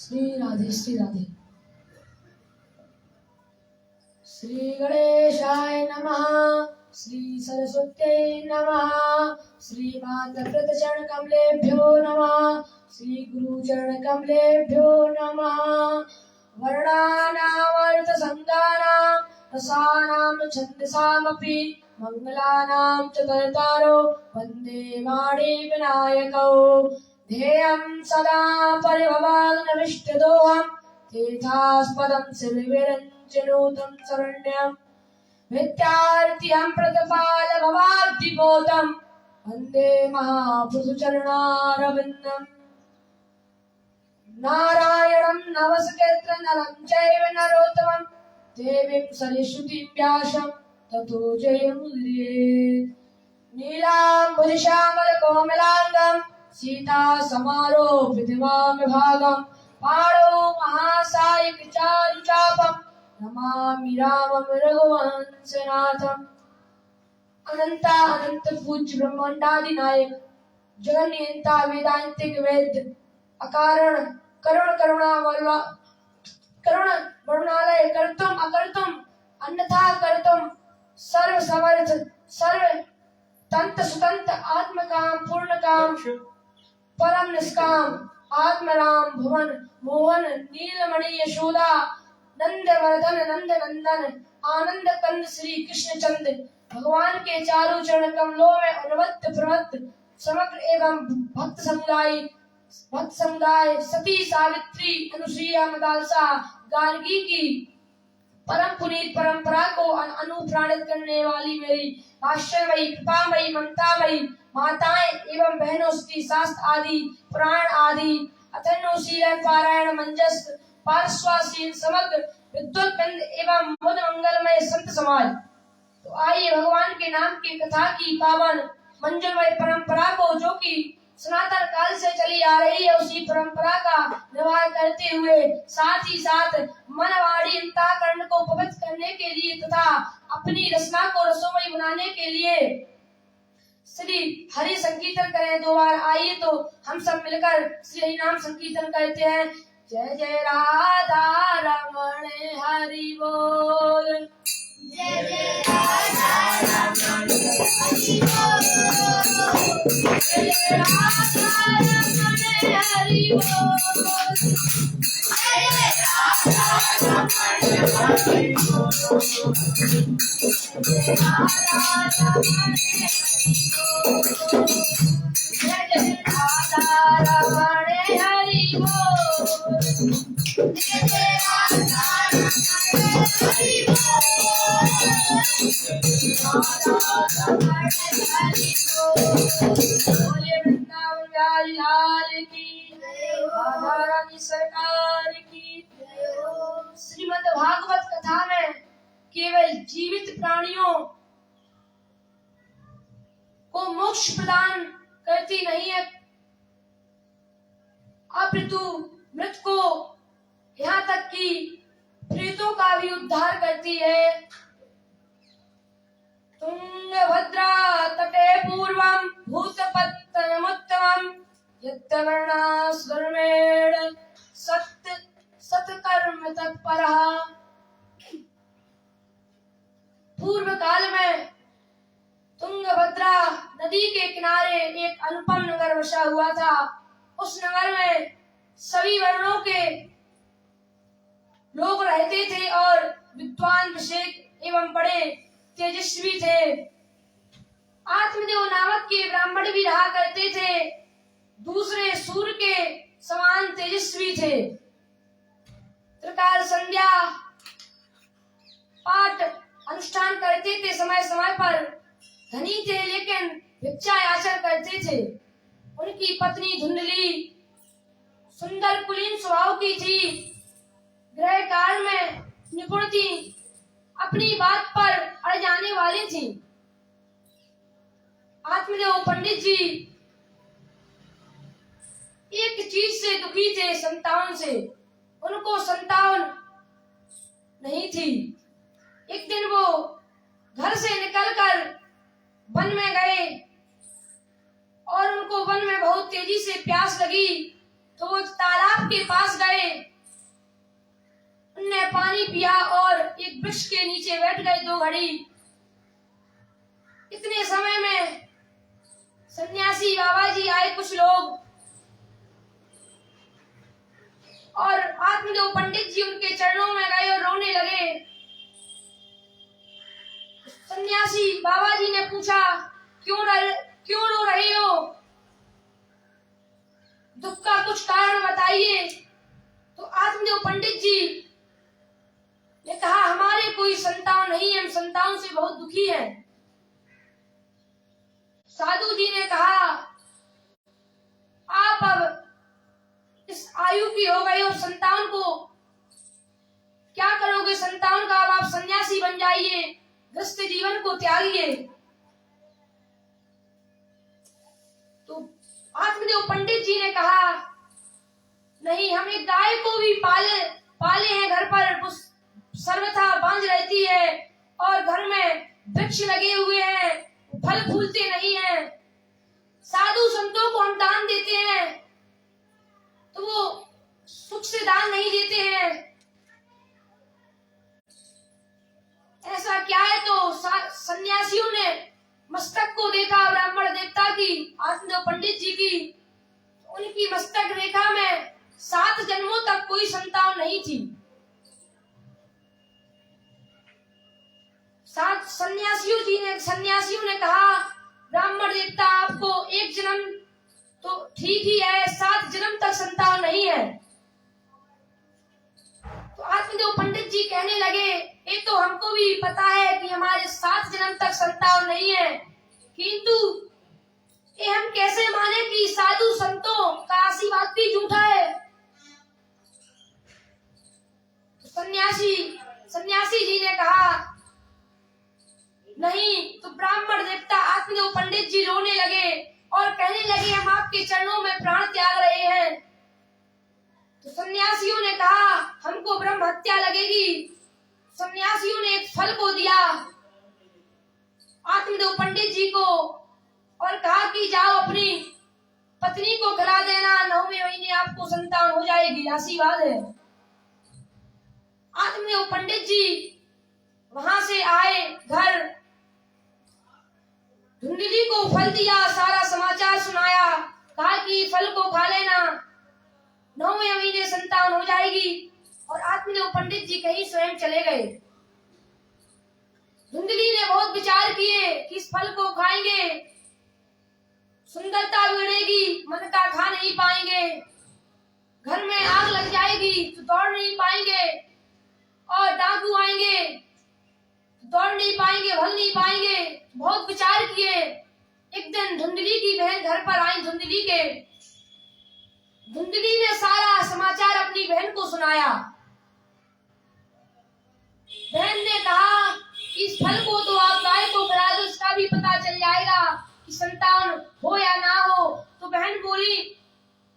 श्री राधे। श्री गणेशाय नमः, श्री सरस्वत्यै नमः, श्री मातृचरण कमलेभ्यो नमः, श्री गुरुचरण कमलेभ्यो नमः। वर्णानामर्थसङ्गानां रसानां छन्दसामपि मङ्गलानां च कर्तारो वन्दे वाणी विनायकौ। ध्येयं सदा परिभवाग्नविष्टदोहं तीर्थास्पदं श्रीविरञ्जनोतं शरण्यं विद्यार्थिहं प्रतिपालभवाब्धिबोधं वन्दे महापुरुषचरणारविन्दम्। नारायणं नमस्कृत्य नरं चैव नरोत्तमं देवीं सरस्वतीं व्यासं ततो जयमुदीरयेत्। नीलाम्बुजश्यामलकोमलाङ्गं सीता समारोपितवामभागं पाणौ महासायकचारुचापं नमामि रामं रघुवंशनाथम्। अनंत पूज्य ब्रह्मांडादिनायक जगन्नियंता वेदांतिक वेद्य अकारण करुण करुणालय कर्तुम अकर्तुम अन्यथा कर्तुम सर्व समर्थ सर्व तंत सुतंत आत्मकाम पूर्ण काम परम निष्काम आत्मराम भुवन मोहन नीलमणि यशोदा नंदवर्धन नंद नंदन आनंद कंद श्री कृष्ण चंद्र भगवान के चारों चरण कमलों में अनुवत्त प्रवत्त समग्र एवं भक्त समुदाय सती सावित्री अनुसुईया मदालसा गार्गी की परम पुनीत परंपरा को अनुप्राणित करने वाली मेरी आश्चर्यमयी कृपामयी ममतामयी माताएं एवं बहनों की शास्त्र आदि पुराण आदि अथर्वशील पारायण मंजस पार्श्वासीन समग्र विद्वत बंद एवं मुद मंगलमय संत समाज। तो आइए भगवान के नाम की कथा की पावन मंजलमय परंपरा को जो कि सनातन काल से चली आ रही है उसी परंपरा का निर्वाह करते हुए साथ ही साथ मन वाणी अंतःकरण को पवित्र करने के लिए तथा अपनी रचना को रसोमय बनाने के लिए श्री हरि संकीर्तन करें। दो बार आइए तो हम सब मिलकर श्री हरि नाम संकीर्तन करते हैं। जय जय राधा रमण हरि बोल, जय जय राधा रमण हरि बोल, जय जय राधा रमण हरि बोल, जय जय राधा रमण हरि बोल, जय राधा रमण जय जय राधा रमण हरि बोल, जय जय राधा रमण हरि बोल, राधा रमण हरि बोल। बोले वृंदावन बिहारी लाल की, राधा रानी सरकार की। श्रीमद् भागवत कथा में केवल जीवित प्राणियों को मोक्ष प्रदान करती नहीं है, अपितु मृत को यहाँ तक कि प्रेतों का भी उद्धार करती है। तुंगभद्रा तटे पूर्वं भूतपत्तनमुत्तमं यत्तवर्णास्वर्मेण सत्कर्म तत्परः। पूर्व काल में तुंगभद्रा नदी के किनारे एक अनुपम नगर बसा हुआ था। उस नगर में सभी वर्णों के लोग रहते थे और विद्वान विषेक एवं बड़े तेजस्वी थे। आत्मदेव नामक के ब्राह्मण भी रहा करते थे, दूसरे सूर्य के समान तेजस्वी थे। त्रिकाल संध्या पाठ अनुष्ठान करते थे, समय समय पर धनी थे लेकिन भिक्षा याचन करते थे। उनकी पत्नी धुंधली सुंदर कुलीन स्वभाव की थी, गृह कार्य में निपुण थी, अपनी बात पर अड़ जाने वाली थी। आत्मदेव पंडित जी एक चीज से दुखी थे, संतान से। उनको संतान नहीं थी। एक दिन वो घर से निकलकर वन में गए और उनको वन में बहुत तेजी से प्यास लगी। तो वो तालाब के पास गए, उनने पानी पिया और एक वृक्ष के नीचे बैठ गए 2 घड़ी। इतने समय में सन्यासी बाबा जी आए, कुछ लोग, और आत्मदेव पंडित जी उनके चरणों में गए और रोने लगे। सन्यासी बाबा जी ने पूछा, क्यों रो रहे हो? दुख का कुछ कारण बताइए। तो आत्मदेव पंडित जी ने कहा, हमारे कोई संतान नहीं है, हम संतान से बहुत दुखी हैं। साधु जी ने कहा, आप अब इस आयु की हो गई और संतान को क्या करोगे? संतान का अब आप सन्यासी बन जाइए, गृहस्थ जीवन को त्यागिए। तो आत्मदेव पंडित जी ने कहा, नहीं, हम एक गाय को भी पाले हैं घर पर, सर्वथा बांझ रहती है और घर में वृक्ष लगे हुए हैं, फल फूलते नहीं हैं। साधु संतों को हम दान देते हैं तो वो सुख से दान नहीं देते हैं। ऐसा क्या है? तो सन्यासियों ने मस्तक को देखा ब्राह्मण देवता की, आत्मदेव पंडित जी की। उनकी मस्तक रेखा में 7 जन्मों तक कोई संतान नहीं थी। सन्यासियों ने कहा, ब्राह्मण देवता, आपको 1 जन्म तो ठीक ही है, 7 जन्म तक संतान नहीं है। तो आत्मदेव पंडित जी कहने लगे, ये तो हमको भी पता है कि हमारे 7 जन्म तक संतान नहीं है, किंतु ये हम कैसे माने कि साधु संतों का आशीर्वाद भी झूठा है? सन्यासी जी ने कहा, नहीं। तो ब्राह्मण देवता आत्मदेव पंडित जी रोने लगे और कहने लगे, हम आपके चरणों में प्राण त्याग रहे हैं। तो सन्यासियों ने कहा, हमको ब्रह्म हत्या लगेगी। सन्यासियों ने एक फल को दिया आत्मदेव पंडित जी को और कहा कि जाओ अपनी पत्नी को खिला देना, 9वें महीने आपको संतान हो जाएगी, आशीर्वाद है। आत्मदेव पंडित जी वहां से आए घर, धुंधली को फल दिया, सारा समाचार सुनाया, कहा कि फल को खा लेना, 9वें महीने संतान हो जाएगी। और आत्मदेव पंडित जी कहीं स्वयं चले गए। धुंधली ने बहुत विचार किए कि इस फल को खाएंगे, सुंदरता बिगड़ेगी, मन का खा नहीं पाएंगे, घर में आग लग जाएगी तो दौड़ नहीं पाएंगे, और डाकू आएंगे दौड़ नहीं पाएंगे, भल नहीं पाएंगे। बहुत विचार किए। एक दिन धुंधली की बहन घर पर आई। धुंधली ने सारा समाचार अपनी बहन को सुनाया। बहन ने कहा, इस फल को तो आप गाय को खिला दो, इसका भी पता चल जाएगा कि संतान हो या ना हो। तो बहन बोली,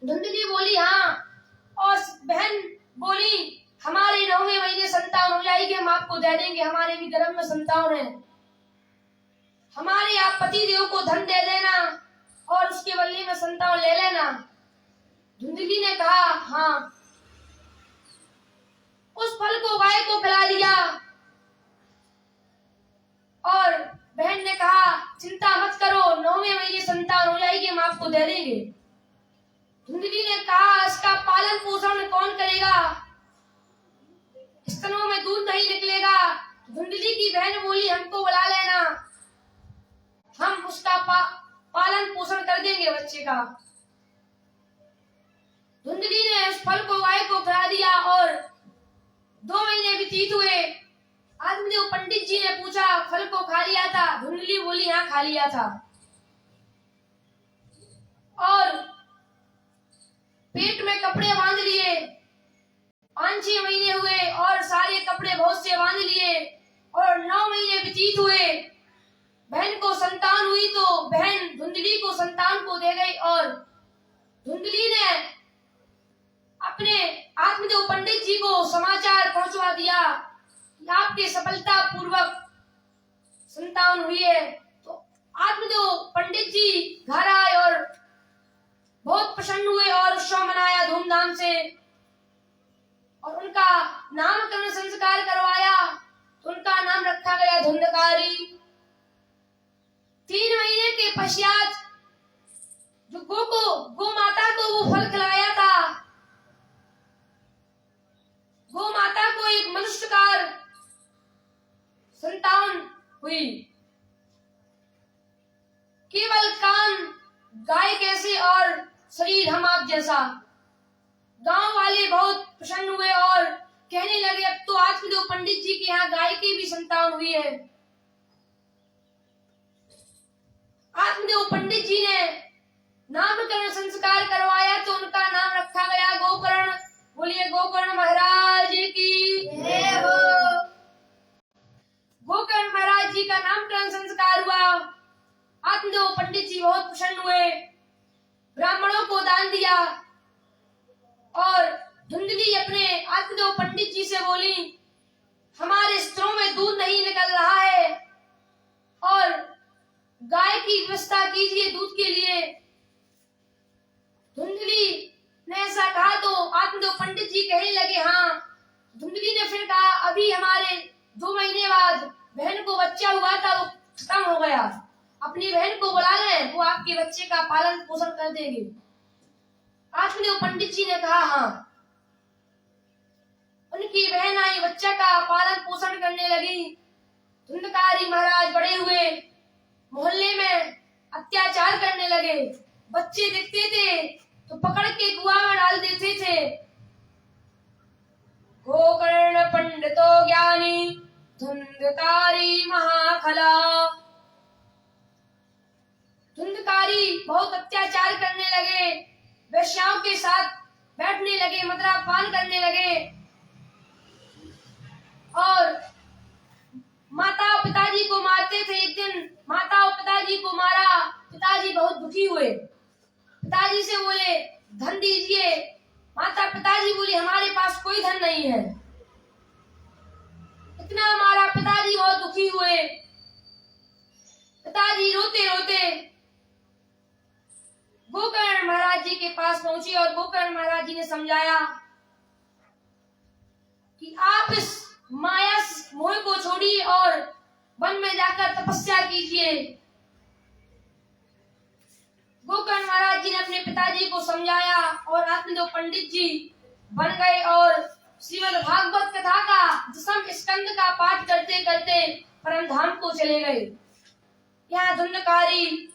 धुंधली बोली, हाँ। और बहन बोली, हमारे 9वें महीने संतान हो जाएगी, हम आपको दे देंगे, हमारे भी गर्भ में संतान है, हमारे आप पति देव को धन दे देना और उसके बदले में संतान ले लेना। धुंधली ने कहा, हाँ। उस फल को गाय को खिला दिया और बहन ने कहा, चिंता मत करो, 9वें महीने संतान हो जाएगी, हम आपको दे देंगे। धुंधली ने कहा, इसका पालन पोषण कौन करेगा? स्तनों में दूध नहीं निकलेगा। धुंधली की बहन बोली, हमको बुला लेना, हम उसका पालन पोषण कर देंगे बच्चे का। धुंधली ने उस फल को गाय को खिला दिया और 2 महीने व्यतीत हुए। आत्मदेव पंडित जी ने पूछा, फल को खा लिया था? धुंधली बोली, हाँ, खा लिया था। और पेट में कपड़े बांध लिए। 5-6 महीने हुए और सारे कपड़े बहुत से बांध लिए और 9 महीने व्यतीत हुए। बहन को संतान हुई तो बहन धुंधली को संतान को दे गई और धुंधली ने अपने आत्मदेव पंडित जी को समाचार पहुंचवा दिया कि आपके सफलता पूर्वक संतान हुई है। तो आत्मदेव पंडित जी घर आए और बहुत प्रसन्न हुए और उत्सव मनाया धूमधाम से और उनका नामकरण संस्कार करवाया। तो उनका नाम रखा गया धुंधकारी। 3 महीने के पश्चात जो गो माता को वो फल खिलाया था, गो माता को एक मनुष्यकार संतान हुई। केवल कान गाय कैसे और शरीर हम आप जैसा। गांव वाले बहुत प्रसन्न हुए और कहने लगे अब तो आत्मदेव पंडित जी के यहाँ गाय की भी संतान हुई है। आत्मदेव पंडित जी ने नामकरण संस्कार करवाया तो उनका नाम रखा गया गोकर्ण। बोलिए गोकर्ण महाराज की जय हो। गोकर्ण महाराज जी का नामकरण संस्कार हुआ। आत्मदेव पंडित जी बहुत प्रसन्न हुए, ब्राह्मणों को दान दिया और धुंधली अपने आत्मदेव पंडित जी से बोली हमारे स्तरों में दूध नहीं निकल रहा है और गाय की व्यवस्था कीजिए दूध के लिए। धुंधली ने ऐसा कहा तो आत्मदेव पंडित जी कहने लगे हाँ। धुंधली ने फिर कहा अभी हमारे 2 महीने बाद बहन को बच्चा हुआ था, वो खत्म हो गया, अपनी बहन को बुला लें, वो आपके बच्चे का पालन पोषण कर देगी। आत्मदेव पंडित जी ने कहा हाँ। उनकी बहन आई, बच्चा का पालन पोषण करने लगी। धुंधकारी महाराज बड़े हुए, मोहल्ले में अत्याचार करने लगे। बच्चे दिखते थे तो पकड़ के कुआं में डाल देते थे। गोकर्ण पंडितो ज्ञानी धुंधकारी महाखला। धुंधकारी बहुत अत्याचार करने लगे, वेश्याओं के साथ बैठने लगे, मदिरा पान करने लगे और माता और पिताजी को मारते थे। एक दिन माता और पिताजी को मारा। पिताजी बहुत दुखी हुए, पिताजी से बोले धन दीजिए। माता पिताजी बोली हमारे पास कोई धन नहीं है। इतना मारा, पिताजी बहुत दुखी हुए। पिताजी रोते रोते गोकर्ण महाराज जी के पास पहुंचे और गोकर्ण महाराज जी ने समझाया कि आप इस माया मोह को छोड़िए और वन में जाकर तपस्या कीजिए। गोकर्ण महाराज जी ने अपने पिताजी को समझाया और आत्मदेव पंडित जी बन गए और श्रीमद् भागवत कथा का 10वें स्कंद का पाठ करते करते परम धाम को चले गए। यहाँ धुंधकारी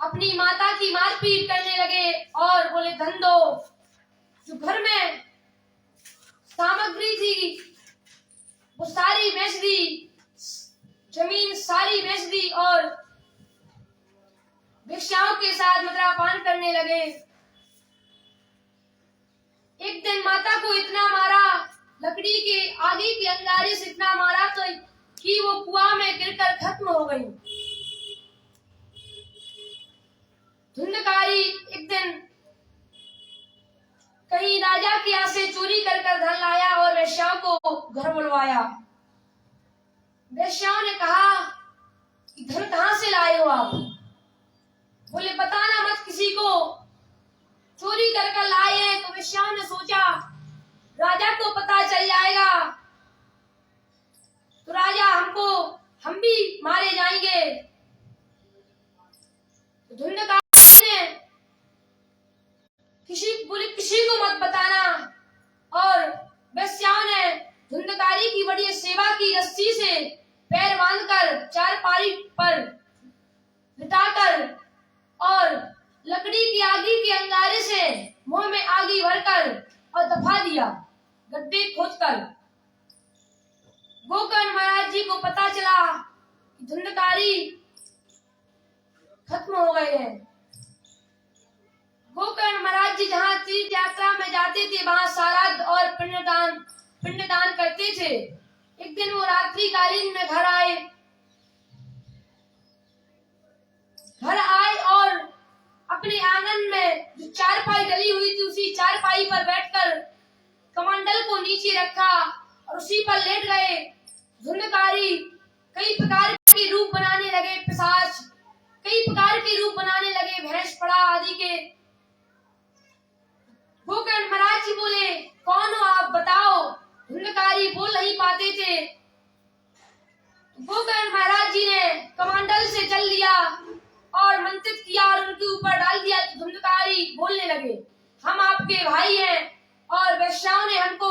अपनी माता की मारपीट करने लगे और बोले धन दो। जो घर में सामग्री थी वो सारी बेच दी, जमीन सारी बेच दी और वेश्याओं के साथ मदिरा पान करने लगे। एक दिन माता को इतना मारा, लकड़ी के आगे के अंगारे से इतना मारा तो कि वो कुआं में गिरकर खत्म हो गई। धुंधकारी एक दिन कहीं राजा के यहाँ से चोरी कर धन लाया और वेश्याओं को घर बुलवाया। वेश्याओं ने कहा कि धन कहाँ से लाए हो आप? बोले बताना मत किसी को, चोरी कर लाए हैं। तो वेश्याओं ने सोचा राजा को पता चल जाएगा तो राजा हम भी मारे जाएंगे। तो धुंधकारी ने किसी को मत बताना और वेश्याओं ने धुंधकारी की बड़ी सेवा की। रस्सी से पैर बांधकर चारपाई पर लिटाकर और लकड़ी की आगी के अंगारे से मुंह में आगी भरकर और दफा दिया गड्ढे खोदकर। गोकर्ण महाराज जी को पता चला कि धुंधकारी खत्म हो गए हैं। गोकर्ण महाराज जी जहाँ तीर्थ यात्रा में जाते थे वहां श्राद्ध और पिंडदान करते थे। एक दिन वो रात्रिकालीन में घर आए और अपने आंगन में जो चारपाई डली हुई थी उसी चारपाई पर बैठकर कमंडल को नीचे रखा और उसी पर लेट गए। धुंधकारी कई प्रकार के रूप बनाने लगे, पिशाच कई प्रकार के रूप बनाने लगे, भैंस पड़ा आदि के। महाराज जी बोले, कौन हो आप, बताओ। धुंधकारी बोल नहीं पाते थे। गोकर्ण महाराज जी ने कमंडल से जल लिया और मंत्रित किया और उनके ऊपर डाल दिया। तो धुंधकारी बोलने लगे, हम आपके भाई हैं और वैश्याओं ने हमको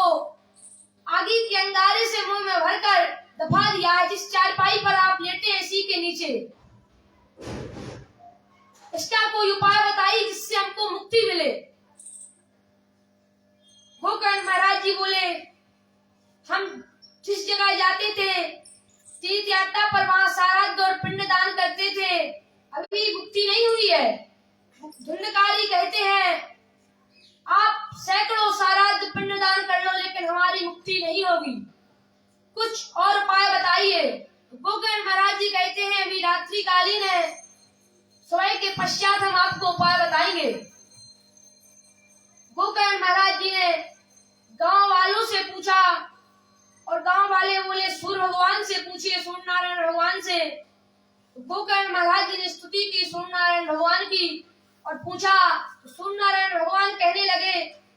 आगे के अंगारे से मुंह में भरकर दफा दिया है। जिस चारपाई पर आप लेटे हैं इसी के नीचे, इसका कोई उपाय बताइए जिससे हमको मुक्ति मिले। गोकर्ण महाराज जी बोले, हम जिस जगह जाते थे तीर्थ यात्रा पर, वहां साराद्ध और पिंडदान करते थे, अभी मुक्ति नहीं हुई है। धुंधकारी कहते हैं, आप सैकड़ों साराद्ध पिंडदान कर लो लेकिन हमारी मुक्ति नहीं होगी, कुछ और उपाय बताइए। गोकर्ण महाराज जी कहते हैं, अभी रात्रि कालीन है, सोए के पश्चात हम आपको उपाय बताएंगे। गोकर्ण महाराज जी ने गांव वालों से पूछा और गांव वाले बोले सूर्य भगवान से पूछिए, सूर्य नारायण भगवान से। गोकर्ण महाराज जी ने स्तुति की सूर्य नारायण भगवान की और पूछा। सूर्य नारायण भगवान कहने लगे,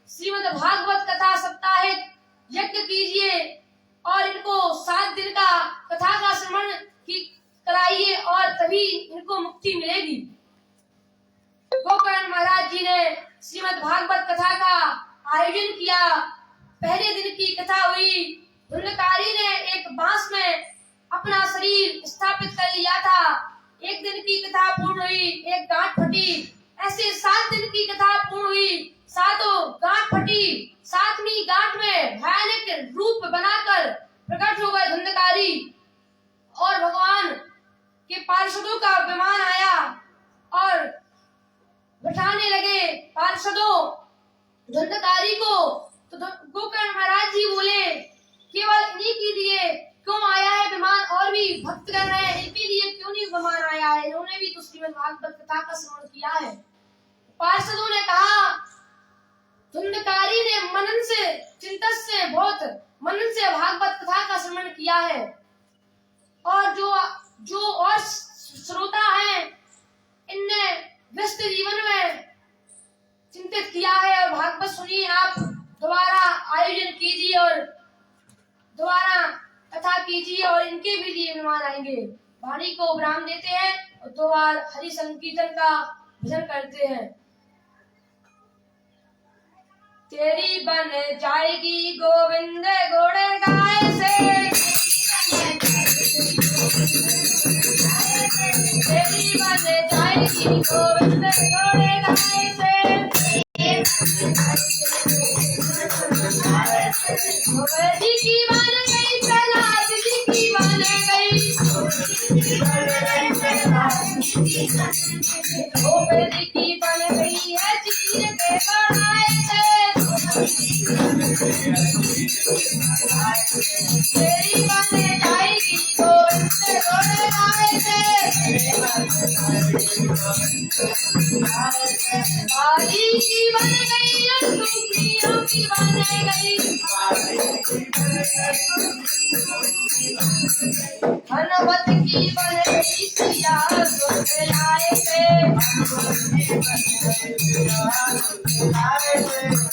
श्रीमद् भागवत कथा साप्ताहिक यज्ञ कीजिए और इनको 7 दिन का कथा का श्रवण कराइए और तभी इनको मुक्ति मिलेगी। गोकर्ण महाराज जी ने श्रीमद् भागवत कथा का आयोजन किया। पहले दिन की कथा हुई। धुंधकारी ने एक बांस में अपना शरीर स्थापित कर लिया था। एक दिन की कथा पूर्ण हुई, एक गांठ फटी। ऐसे 7 दिन की कथा पूर्ण हुई, 7 गांठ फटी। 7वीं गांठ में भयानक रूप बनाकर प्रकट हो गए धुंधकारी और भगवान के पार्षदों का विमान आया और बिठाने लगे पार्षदों धुंधकारी को। तो गोकर्ण महाराज जी बोले, केवल इन्हीं के लिए क्यों आया है विमान, और भी भक्त कर रहे हैं, इनके लिए क्यों नहीं विमान आया है, इन्होंने भी तो श्रीमद् भागवत कथा का श्रवण किया है। पार्षदों ने कहा, धुंधकारी ने मनन से, चिंतन से, बहुत मनन से भागवत कथा का श्रवण किया है और जो और श्रोता हैं इनने व्यस्त जीवन में चिंतित किया है और भागवत सुनिए। आप दोबारा आयोजन कीजिए और दोबारा कथा कीजिए और इनके भी लिए विमान आएंगे। वाणी को विराम देते हैं और 2 बार हरि संकीर्तन का भजन करते हैं। तेरी बन जाएगी गोविंद घोड़े गाय से, तेरी बन जाएगी गोविंद घोड़े गाय से। गोविंद जी की बन गई, प्रहलाद जी की बन गई, गोविंद जी की बन गई है चीर के बढ़ाए से। तेरी बन जाएगी गोविंद घोड़े गाय से। काली की बन गई, सुप्रियों की बन गई, हनुमत की बन गई सिया सुन लाए थे।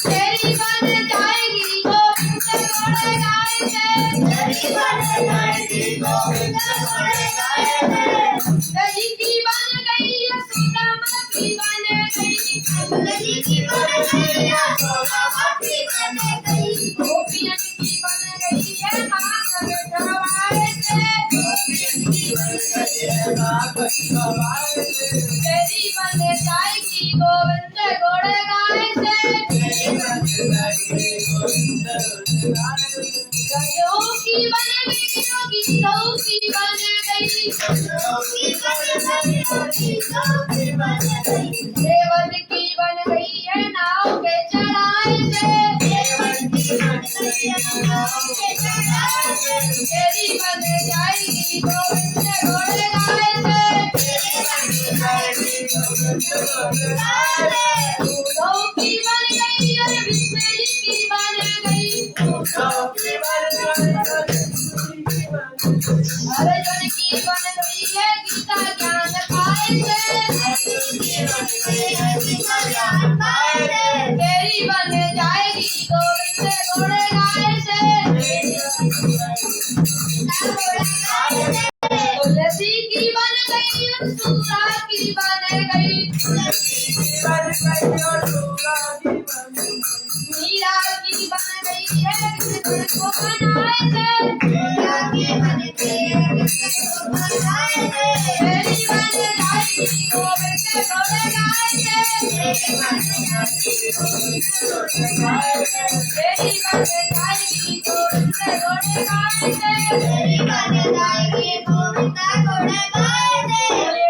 तेरी बन जाएगी गोविंद घोड़े गाय से, तेरी बन जाएगी गोविंद घोड़े गाय से। गजी की बन गई, सुदामा की बन गई, गजी की बन गई, सुदामा की बन गई, गोपियन की बन गई है माधव गवाए से। तेरी बन जाएगी गोविंद घोड़े गाय से। गजों की बन गई, गीतों की बन गई, देवन की बन गई है नाव के चढ़ाए से। तेरी बन जाएगी गोविंद घोड़े गाय से। दूधों की बन गई और बिस्मिल की बन गई, अर्जुन की बन गई है गीता ज्ञान पाए से। तेरी बन जाएगी तेरी बन जाएगी गोविंद घोड़े गाए दे, तेरी बन जाएगी गोविंदा घोड़े गाए दे।